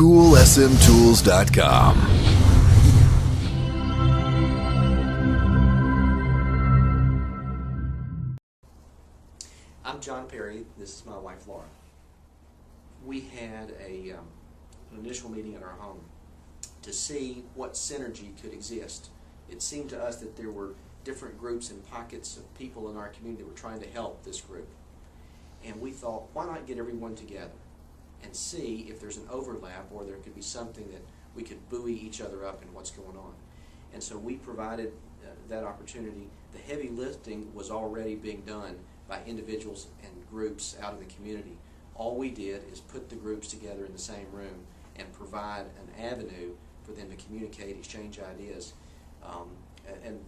CoolSMTools.com. I'm Jon Perry. This is my wife, Laura. We had an initial meeting at our home to see what synergy could exist. It seemed to us that there were different groups and pockets of people in our community that were trying to help this group. And we thought, why not get everyone together and see if there's an overlap or there could be something that we could buoy each other up in what's going on. And so we provided that opportunity. The heavy lifting was already being done by individuals and groups out in the community. All we did is put the groups together in the same room and provide an avenue for them to communicate, exchange ideas. And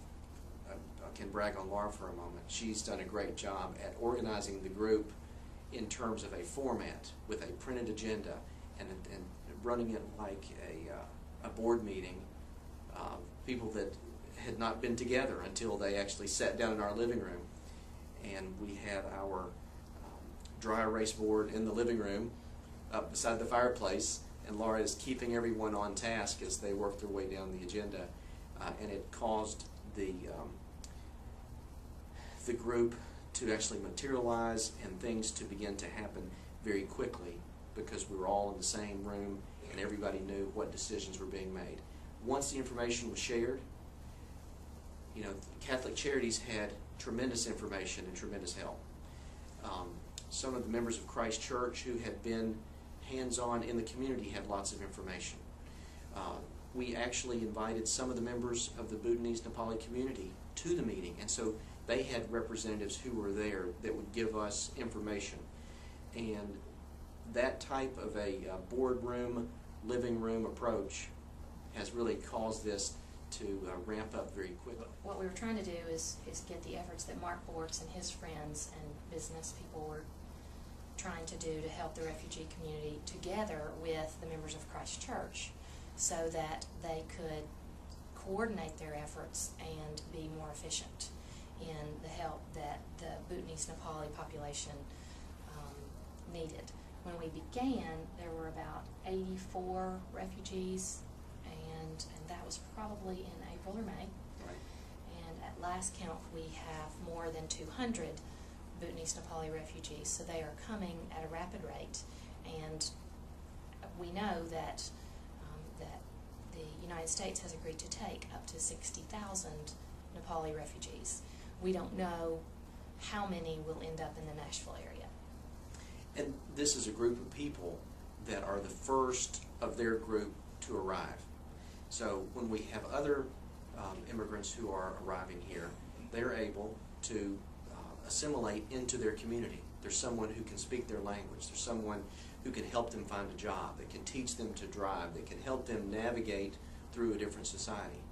I can brag on Laura for a moment. She's done a great job at organizing the group in terms of a format with a printed agenda and running it like a board meeting. People that had not been together until they actually sat down in our living room. And we had our dry erase board in the living room up beside the fireplace, and Laura is keeping everyone on task as they work their way down the agenda. And it caused the group to actually materialize and things to begin to happen very quickly because we were all in the same room and everybody knew what decisions were being made. Once the information was shared, you know, Catholic Charities had tremendous information and tremendous help. Some of the members of Christ Church who had been hands-on in the community had lots of information. We actually invited some of the members of the Bhutanese-Nepali community to the meeting, and so they had representatives who were there that would give us information. And that type of a boardroom, living room approach has really caused this to ramp up very quickly. What we were trying to do is get the efforts that Mark Bortz and his friends and business people were trying to do to help the refugee community together with the members of Christ Church so that they could coordinate their efforts and be more efficient in the help that the Bhutanese-Nepali population needed. When we began, there were about 84 refugees, and that was probably in April or May. Right. And at last count, we have more than 200 Bhutanese-Nepali refugees, so they are coming at a rapid rate. And we know that that the United States has agreed to take up to 60,000 Nepali refugees. We don't know how many will end up in the Nashville area. And this is a group of people that are the first of their group to arrive. So when we have other immigrants who are arriving here, they're able to assimilate into their community. There's someone who can speak their language. There's someone who can help them find a job, that can teach them to drive, that can help them navigate through a different society.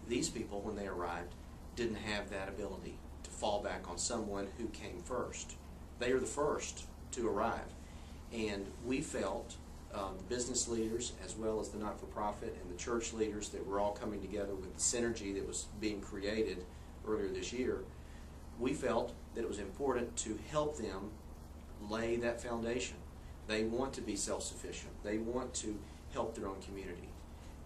These people, when they arrived, didn't have that ability to fall back on someone who came first. They are the first to arrive. And we felt, the business leaders as well as the not-for-profit and the church leaders that were all coming together with the synergy that was being created earlier this year, we felt that it was important to help them lay that foundation. They want to be self-sufficient. They want to help their own community.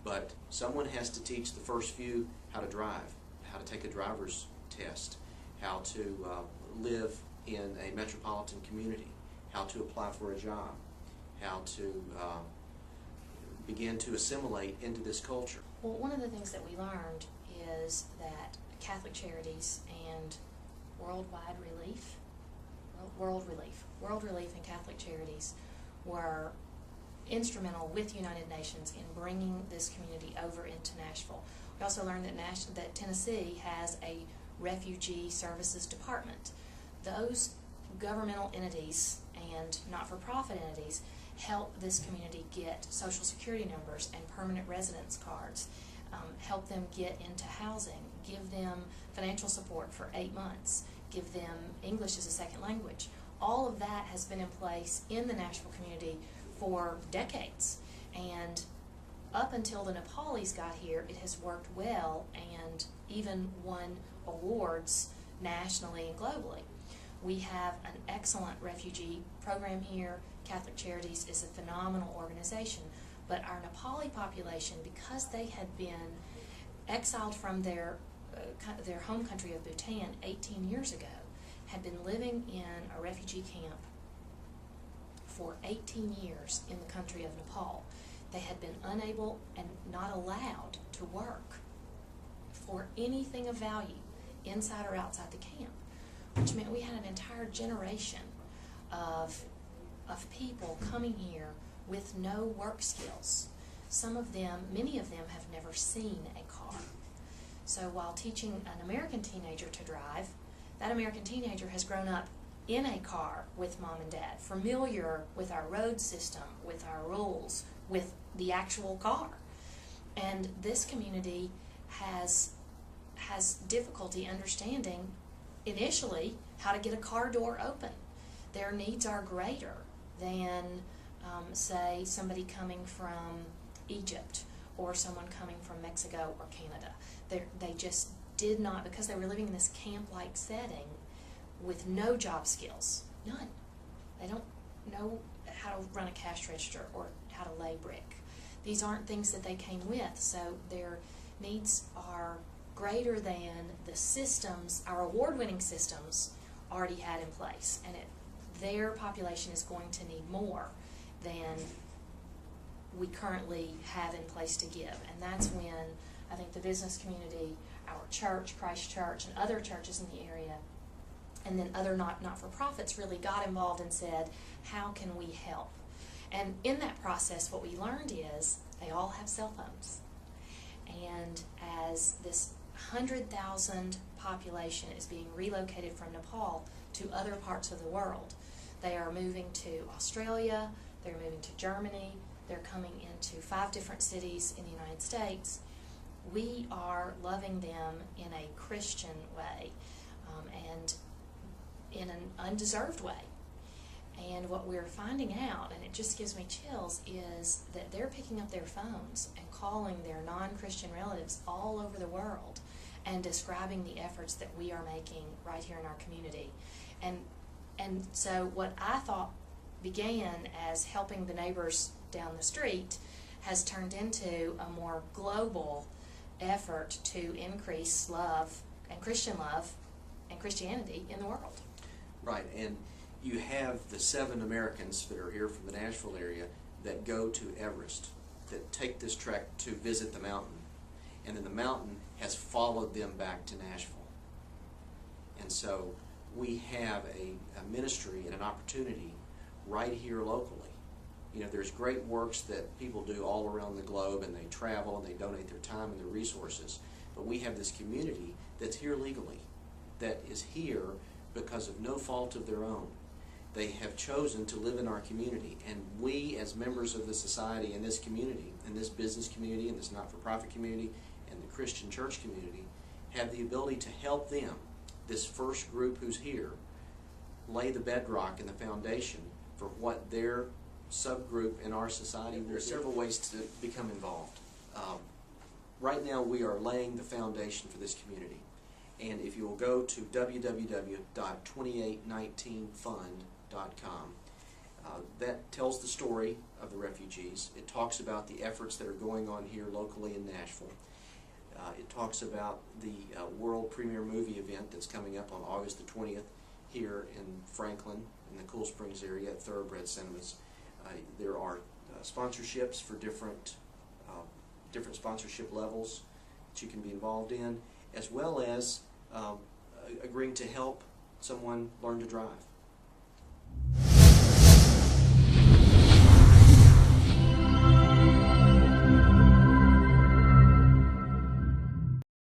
But someone has to teach the first few how to drive, how to take a driver's test, how to live in a metropolitan community, how to apply for a job, how to begin to assimilate into this culture. Well, one of the things that we learned is that Catholic Charities and World Relief and Catholic Charities were instrumental with United Nations in bringing this community over into Nashville. We also learned that Tennessee has a refugee services department. Those governmental entities and not-for-profit entities help this community get social security numbers and permanent residence cards, help them get into housing, give them financial support for 8 months, give them English as a second language. All of that has been in place in the Nashville community for decades, and up until the Nepalis got here, it has worked well and even won awards nationally and globally. We have an excellent refugee program here. Catholic Charities is a phenomenal organization, But our Nepali population, because they had been exiled from their home country of Bhutan 18 years ago, had been living in a refugee camp for 18 years in the country of Nepal. They had been unable and not allowed to work for anything of value inside or outside the camp, which meant we had an entire generation of people coming here with no work skills. Some of them, many of them, have never seen a car. So while teaching an American teenager to drive, that American teenager has grown up in a car with mom and dad, familiar with our road system, with our rules, with the actual car. And this community has difficulty understanding initially how to get a car door open. Their needs are greater than, say, somebody coming from Egypt or someone coming from Mexico or Canada. They just did not, because they were living in this camp-like setting with no job skills, none. They don't know how to run a cash register or how to lay brick. These aren't things that they came with, so their needs are greater than the systems, our award-winning systems, already had in place. And their population is going to need more than we currently have in place to give. And that's when I think the business community, our church, Christ Church, and other churches in the area, and then other not-for-profits really got involved and said, how can we help? And in that process, what we learned is they all have cell phones. And as this 100,000 population is being relocated from Nepal to other parts of the world, they are moving to Australia, they're moving to Germany, they're coming into 5 different cities in the United States. We are loving them in a Christian way, and in an undeserved way. And what we're finding out, and it just gives me chills, is that they're picking up their phones and calling their non-Christian relatives all over the world and describing the efforts that we are making right here in our community. And so what I thought began as helping the neighbors down the street has turned into a more global effort to increase love and Christianity in the world. Right, and you have the 7 Americans that are here from the Nashville area that go to Everest, that take this trek to visit the mountain, and then the mountain has followed them back to Nashville. And so we have a ministry and an opportunity right here locally. You know, there's great works that people do all around the globe, and they travel and they donate their time and their resources, but we have this community that's here legally, that is here because of no fault of their own. They have chosen to live in our community, and we as members of the society in this community, in this business community, in this not-for-profit community, and the Christian church community, have the ability to help them, this first group who's here, lay the bedrock and the foundation for what their subgroup in our society. There are several ways to become involved. Right now we are laying the foundation for this community. And if you will go to www.2819fund.com, that tells the story of the refugees. It talks about the efforts that are going on here locally in Nashville. It talks about the world premiere movie event that's coming up on August the 20th here in Franklin, in the Cool Springs area at Thoroughbred Cinemas. There are sponsorships for different sponsorship levels that you can be involved in, as well as agreeing to help someone learn to drive.